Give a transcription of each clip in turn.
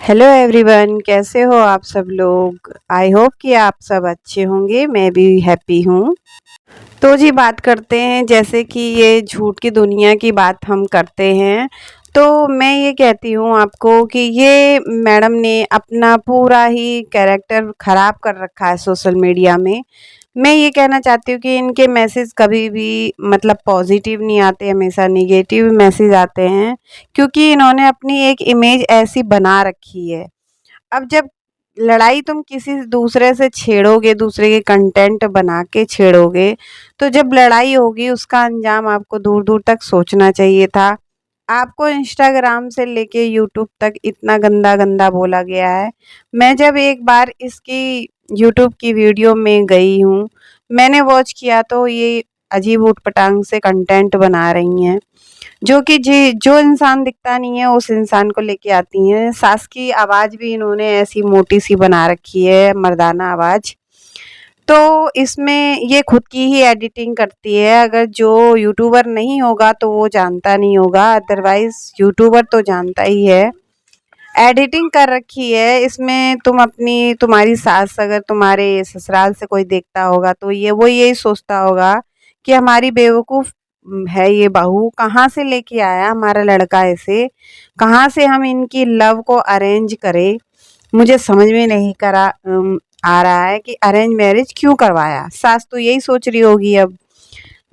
Hello everyone, कैसे हो आप सब लोग। आई होप कि आप सब अच्छे होंगे। मैं भी हैप्पी हूँ। तो जी बात करते हैं, जैसे कि ये झूठ की दुनिया की बात हम करते हैं। तो मैं ये कहती हूँ आपको कि ये मैडम ने अपना पूरा ही कैरेक्टर ख़राब कर रखा है सोशल मीडिया में। मैं ये कहना चाहती हूँ कि इनके मैसेज कभी भी मतलब पॉजिटिव नहीं आते, हमेशा नेगेटिव मैसेज आते हैं। क्योंकि इन्होंने अपनी एक इमेज ऐसी बना रखी है। अब जब लड़ाई तुम किसी दूसरे से छेड़ोगे, दूसरे के कंटेंट बना के छेड़ोगे, तो जब लड़ाई होगी उसका अंजाम आपको दूर दूर तक सोचना चाहिए था। आपको इंस्टाग्राम से लेके यूट्यूब तक इतना गंदा गंदा बोला गया है। मैं जब एक बार इसकी यूट्यूब की वीडियो में गई हूँ, मैंने वॉच किया तो ये अजीब ऊटपटांग से कंटेंट बना रही हैं, जो कि जी जो इंसान दिखता नहीं है उस इंसान को लेके आती हैं। सास की आवाज़ भी इन्होंने ऐसी मोटी सी बना रखी है, मर्दाना आवाज़। तो इसमें ये खुद की ही एडिटिंग करती है। अगर जो यूट्यूबर नहीं होगा तो वो जानता नहीं होगा, अदरवाइज़ यूट्यूबर तो जानता ही है। एडिटिंग कर रखी है इसमें। तुम्हारी सास अगर तुम्हारे ससुराल से कोई देखता होगा तो ये वो यही सोचता होगा कि हमारी बेवकूफ़ है ये बहू, कहाँ से लेके आया हमारा लड़का ऐसे, कहाँ से हम इनकी लव को अरेंज करें। मुझे समझ में नहीं आ रहा है कि अरेंज मैरिज क्यों करवाया। सास तो यही सोच रही होगी अब।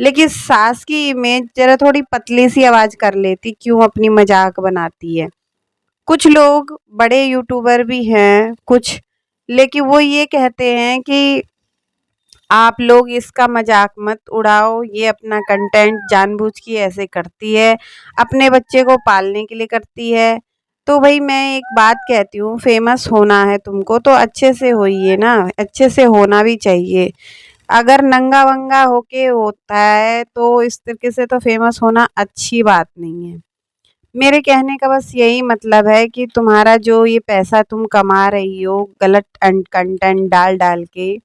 लेकिन सास की इमेज जरा थोड़ी पतली सी आवाज़ कर लेती, क्यों अपनी मजाक बनाती है। कुछ लोग बड़े यूट्यूबर भी हैं कुछ, लेकिन वो ये कहते हैं कि आप लोग इसका मजाक मत उड़ाओ, ये अपना कंटेंट जानबूझ के ऐसे करती है, अपने बच्चे को पालने के लिए करती है। तो भाई मैं एक बात कहती हूँ, फेमस होना है तुमको तो अच्छे से होइए ना, अच्छे से होना भी चाहिए। अगर नंगा वंगा होके होता है तो इस तरीके से तो फेमस होना अच्छी बात नहीं है। मेरे कहने का बस यही मतलब है कि तुम्हारा जो ये पैसा तुम कमा रही हो गलत कंटेंट डाल डाल के,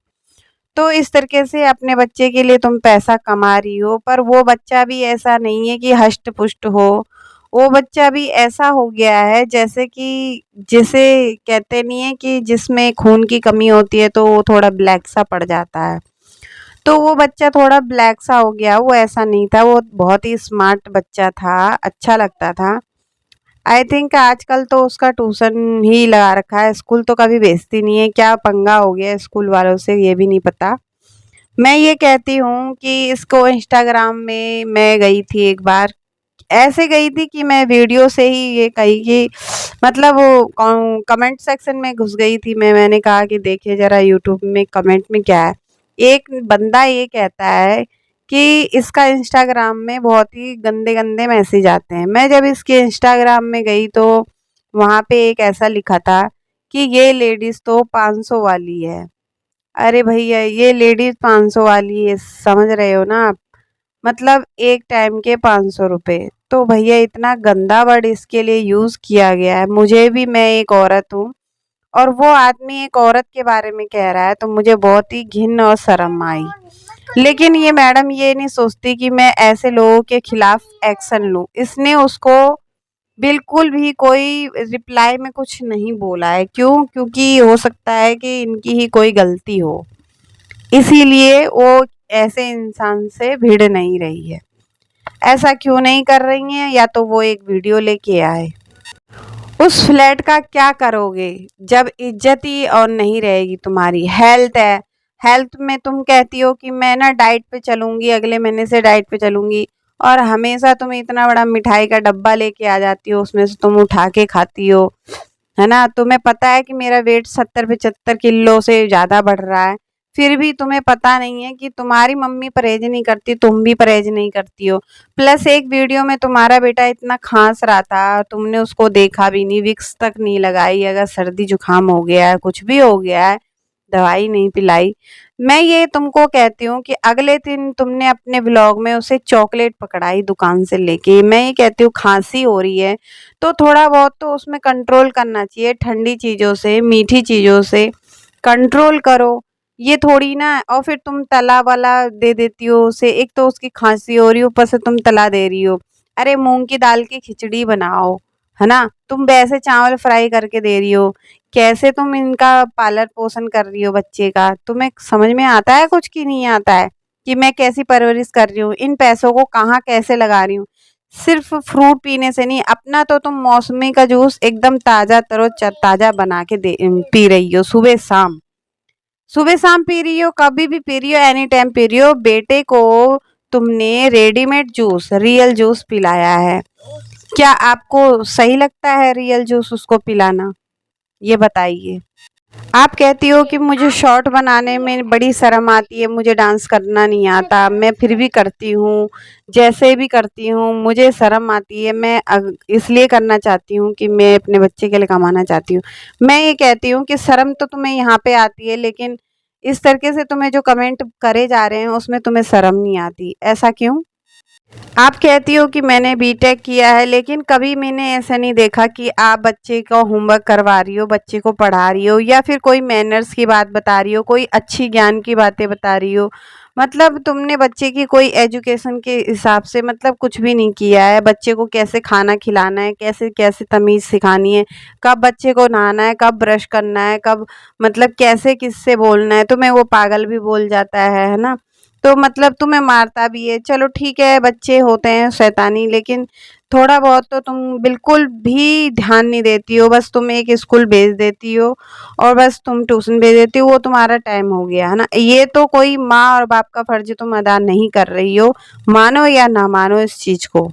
तो इस तरीके से अपने बच्चे के लिए तुम पैसा कमा रही हो, पर वो बच्चा भी ऐसा नहीं है कि हष्ट पुष्ट हो। वो बच्चा भी ऐसा हो गया है जैसे कि जिसे कहते नहीं है कि जिसमें खून की कमी होती है तो वो थोड़ा ब्लैक सा पड़ जाता है। तो वो बच्चा थोड़ा ब्लैक सा हो गया, वो ऐसा नहीं था, वो बहुत ही स्मार्ट बच्चा था, अच्छा लगता था। आई थिंक आजकल तो उसका ट्यूशन ही लगा रखा है, स्कूल तो कभी भेजती नहीं है। क्या पंगा हो गया है स्कूल वालों से ये भी नहीं पता। मैं ये कहती हूँ कि इसको इंस्टाग्राम में मैं गई थी एक बार, ऐसे गई थी कि मैं वीडियो से ही ये कही कि मतलब वो कमेंट सेक्शन में घुस गई थी। मैंने कहा कि देखिए ज़रा यूट्यूब में कमेंट में क्या है। एक बंदा ये कहता है कि इसका इंस्टाग्राम में बहुत ही गंदे गंदे मैसेज आते हैं। मैं जब इसके इंस्टाग्राम में गई तो वहाँ पे एक ऐसा लिखा था कि ये लेडीज़ तो 500 वाली है। अरे भैया, ये लेडीज़ 500 वाली है, समझ रहे हो ना आप। मतलब एक टाइम के 500 रुपये। तो भैया इतना गंदा वर्ड इसके लिए यूज़ किया गया है। मुझे भी, मैं एक औरत हूँ और वो आदमी एक औरत के बारे में कह रहा है, तो मुझे बहुत ही घिन और शर्म आई। लेकिन ये मैडम ये नहीं सोचती कि मैं ऐसे लोगों के खिलाफ एक्शन लूँ। इसने उसको बिल्कुल भी कोई रिप्लाई में कुछ नहीं बोला है। क्यों? क्योंकि हो सकता है कि इनकी ही कोई गलती हो, इसीलिए वो ऐसे इंसान से भिड़ नहीं रही है। ऐसा क्यों नहीं कर रही हैं? या तो वो एक वीडियो लेके आए। उस फ्लैट का क्या करोगे जब इज्जत ही और नहीं रहेगी तुम्हारी। हेल्थ है, हेल्थ में तुम कहती हो कि मैं ना डाइट पे चलूँगी, अगले महीने से डाइट पे चलूँगी, और हमेशा तुम इतना बड़ा मिठाई का डब्बा लेके आ जाती हो, उसमें से तुम उठा के खाती हो, है ना। तुम्हें पता है कि मेरा वेट 70-75 किलो से ज़्यादा बढ़ रहा है, फिर भी तुम्हें पता नहीं है कि तुम्हारी मम्मी परहेज नहीं करती, तुम भी परहेज नहीं करती हो। प्लस एक वीडियो में तुम्हारा बेटा इतना खांस रहा था, तुमने उसको देखा भी नहीं, विक्स तक नहीं लगाई। अगर सर्दी जुकाम हो गया है, कुछ भी हो गया है, दवाई नहीं पिलाई। मैं ये तुमको कहती हूँ कि अगले दिन तुमने अपने व्लॉग में उसे चॉकलेट पकड़ाई दुकान से लेके। मैं ये कहती हूँ खांसी हो रही है तो थोड़ा बहुत तो उसमें कंट्रोल करना चाहिए, ठंडी चीज़ों से, मीठी चीज़ों से कंट्रोल करो। ये थोड़ी ना, और फिर तुम तला वाला दे देती हो उसे। एक तो उसकी खांसी हो रही है, ऊपर से तुम तला दे रही हो। अरे मूंग की दाल की खिचड़ी बनाओ, है ना? तुम वैसे चावल फ्राई करके दे रही हो, कैसे तुम इनका पालन पोषण कर रही हो बच्चे का? तुम्हें समझ में आता है कुछ कि नहीं आता है कि मैं कैसी परवरिश कर रही हूँ, इन पैसों को कहाँ कैसे लगा रही हूँ? सिर्फ फ्रूट पीने से नहीं, अपना तो तुम मौसमी का जूस एकदम ताज़ा ताज़ा बना के पी रही हो सुबह शाम पी रही हो, कभी भी पी रही हो, एनी टाइम पी रही हो। बेटे को तुमने रेडीमेड जूस, रियल जूस पिलाया है। क्या आपको सही लगता है रियल जूस उसको पिलाना? ये बताइए। आप कहती हो कि मुझे शॉर्ट बनाने में बड़ी शर्म आती है, मुझे डांस करना नहीं आता, मैं फिर भी करती हूँ, जैसे भी करती हूँ मुझे शर्म आती है, मैं इसलिए करना चाहती हूँ कि मैं अपने बच्चे के लिए कमाना चाहती हूँ। मैं ये कहती हूँ कि शर्म तो तुम्हें यहाँ पे आती है, लेकिन इस तरीके से तुम्हें जो कमेंट करे जा रहे हैं उसमें तुम्हें शर्म नहीं आती, ऐसा क्यों? आप कहती हो कि मैंने बीटेक किया है, लेकिन कभी मैंने ऐसा नहीं देखा कि आप बच्चे को होमवर्क करवा रही हो, बच्चे को पढ़ा रही हो, या फिर कोई मैनर्स की बात बता रही हो, कोई अच्छी ज्ञान की बातें बता रही हो। मतलब तुमने बच्चे की कोई एजुकेशन के हिसाब से मतलब कुछ भी नहीं किया है। बच्चे को कैसे खाना खिलाना है, कैसे कैसे तमीज़ सिखानी है, कब बच्चे को नहाना है, कब ब्रश करना है, कब मतलब कैसे किससे बोलना है, तुम्हें वो पागल भी बोल जाता है ना? तो मतलब तुम्हें मारता भी है। चलो ठीक है, बच्चे होते हैं शैतानी, लेकिन थोड़ा बहुत तो तुम बिल्कुल भी ध्यान नहीं देती हो। बस तुम एक स्कूल भेज देती हो और बस तुम ट्यूशन भेज देती हो, वो तुम्हारा टाइम हो गया है ना? ये तो कोई माँ और बाप का फर्ज तुम अदा नहीं कर रही हो, मानो या ना मानो इस चीज को।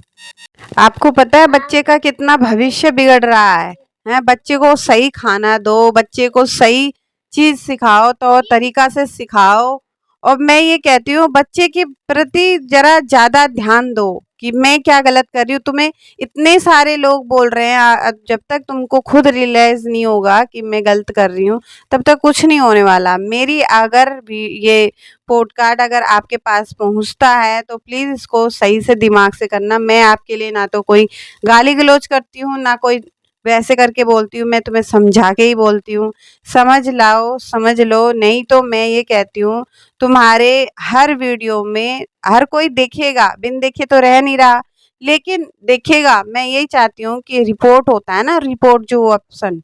आपको पता है बच्चे का कितना भविष्य बिगड़ रहा है? बच्चे को सही खाना दो, बच्चे को सही चीज सिखाओ, तो तरीका से सिखाओ। और मैं ये कहती हूँ बच्चे के प्रति जरा ज्यादा ध्यान दो कि मैं क्या गलत कर रही हूँ। तुम्हें इतने सारे लोग बोल रहे हैं, जब तक तुमको खुद रियलाइज नहीं होगा कि मैं गलत कर रही हूँ, तब तक कुछ नहीं होने वाला। मेरी अगर भी ये पॉडकास्ट अगर आपके पास पहुंचता है तो प्लीज़ इसको सही से दिमाग से करना। मैं आपके लिए ना तो कोई गाली गलौज करती हूँ, ना कोई वैसे करके बोलती हूँ, मैं तुम्हें समझा के ही बोलती हूँ। समझ लाओ, समझ लो, नहीं तो मैं ये कहती हूँ तुम्हारे हर वीडियो में हर कोई देखेगा, बिन देखे तो रह नहीं रहा, लेकिन देखेगा। मैं यही चाहती हूँ कि रिपोर्ट होता है ना, रिपोर्ट जो ऑप्शन,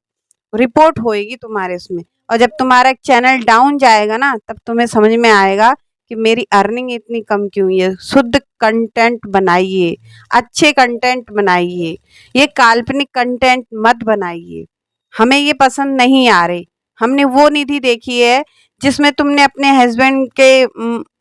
रिपोर्ट होएगी तुम्हारे उसमें। और जब तुम्हारा एक चैनल डाउन जाएगा ना, तब तुम्हें समझ में आएगा कि मेरी अर्निंग इतनी कम क्यों हुई है। शुद्ध कंटेंट बनाइए, अच्छे कंटेंट बनाइए, ये काल्पनिक कंटेंट मत बनाइए, हमें ये पसंद नहीं आ रहे। हमने वो निधि देखी है जिसमें तुमने अपने हस्बैंड के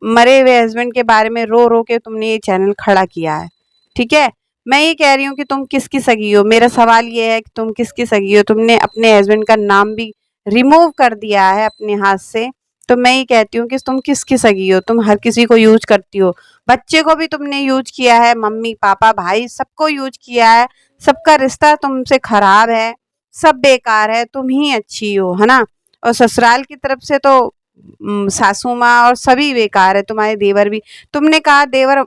मरे हुए हस्बैंड के बारे में रो रो के तुमने ये चैनल खड़ा किया है। ठीक है, मैं ये कह रही हूँ कि तुम किसकी सगी हो। मेरा सवाल ये है कि तुम किसकी सगी हो। तुमने अपने हस्बैंड का नाम भी रिमूव कर दिया है अपने हाथ से, तो मैं ये कहती हूँ कि तुम किसकी सगी हो। तुम हर किसी को यूज करती हो, बच्चे को भी तुमने यूज किया है, मम्मी पापा भाई सबको यूज किया है। सबका रिश्ता तुमसे खराब है, सब बेकार है, तुम ही अच्छी हो, है ना? और ससुराल की तरफ से तो सासू माँ और सभी बेकार है, तुम्हारे देवर भी। तुमने कहा देवर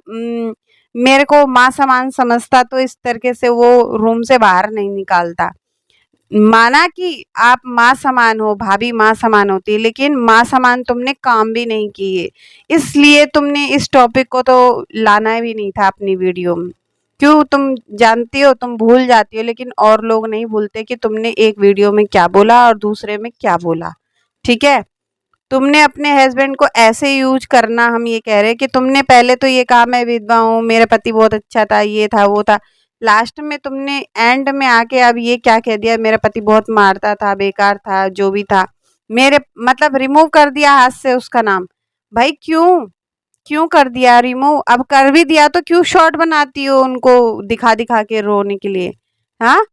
मेरे को माँ समान समझता, तो इस तरीके से वो रूम से बाहर नहीं निकालता। माना कि आप माँ समान हो, भाभी माँ समान होती है, लेकिन माँ समान तुमने काम भी नहीं किए, इसलिए तुमने इस टॉपिक को तो लाना भी नहीं था अपनी वीडियो में। क्यों? तुम जानती हो, तुम भूल जाती हो, लेकिन और लोग नहीं भूलते कि तुमने एक वीडियो में क्या बोला और दूसरे में क्या बोला। ठीक है, तुमने अपने हस्बैंड को ऐसे यूज करना, हम ये कह रहे हैं कि तुमने पहले तो ये कहा मैं विधवा हूँ, मेरा पति बहुत अच्छा था, ये था वो था, लास्ट में तुमने एंड में आके अब ये क्या कह दिया, मेरा पति बहुत मारता था, बेकार था, जो भी था, मेरे मतलब रिमूव कर दिया हाथ से उसका नाम। भाई क्यों? क्यों कर दिया रिमूव? अब कर भी दिया तो क्यों शॉर्ट बनाती हो उनको दिखा दिखा के रोने के लिए? हाँ,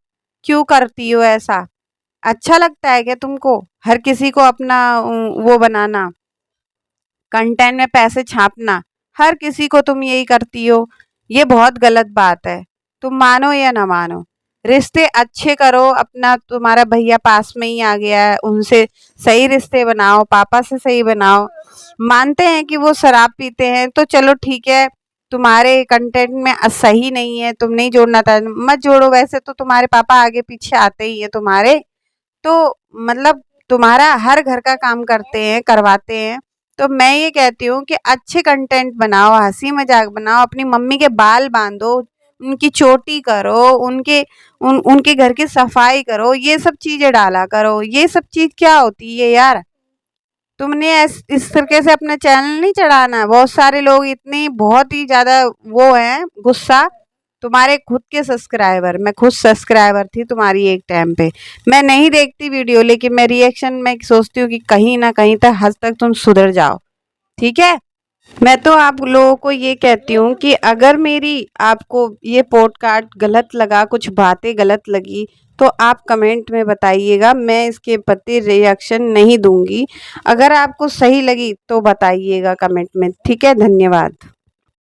क्यों करती हो ऐसा? अच्छा लगता है क्या तुमको हर किसी को अपना वो बनाना, कंटेंट में पैसे छापना? हर किसी को तुम यही करती हो, ये बहुत गलत बात है। तुम मानो या ना मानो, रिश्ते अच्छे करो अपना। तुम्हारा भैया पास में ही आ गया है, उनसे सही रिश्ते बनाओ, पापा से सही बनाओ। मानते हैं कि वो शराब पीते हैं, तो चलो ठीक है, तुम्हारे कंटेंट में सही नहीं है, तुम नहीं जोड़ना था, मत जोड़ो। वैसे तो तुम्हारे पापा आगे पीछे आते ही है तुम्हारे, तो मतलब तुम्हारा हर घर का काम करते हैं, करवाते हैं। तो मैं ये कहती हूँ कि अच्छे कंटेंट बनाओ, हंसी मजाक बनाओ, अपनी मम्मी के बाल बांधो, उनकी चोटी करो, उनके घर की सफाई करो, ये सब चीज़ें डाला करो। ये सब चीज़ क्या होती है यार? तुमने इस तरीके से अपना चैनल नहीं चढ़ाना है। बहुत सारे लोग इतनी बहुत ही ज़्यादा वो हैं गुस्सा, तुम्हारे खुद के सब्सक्राइबर। मैं खुद सब्सक्राइबर थी तुम्हारी एक टाइम पे। मैं नहीं देखती वीडियो, लेकिन मैं रिएक्शन में सोचती हूँ कि कहीं ना कहीं तक हद तक तुम सुधर जाओ, ठीक है। मैं तो आप लोगों को ये कहती हूँ कि अगर मेरी आपको ये पॉडकास्ट गलत लगा, कुछ बातें गलत लगी, तो आप कमेंट में बताइएगा। मैं इसके प्रति रिएक्शन नहीं दूंगी। अगर आपको सही लगी तो बताइएगा कमेंट में, ठीक है। धन्यवाद।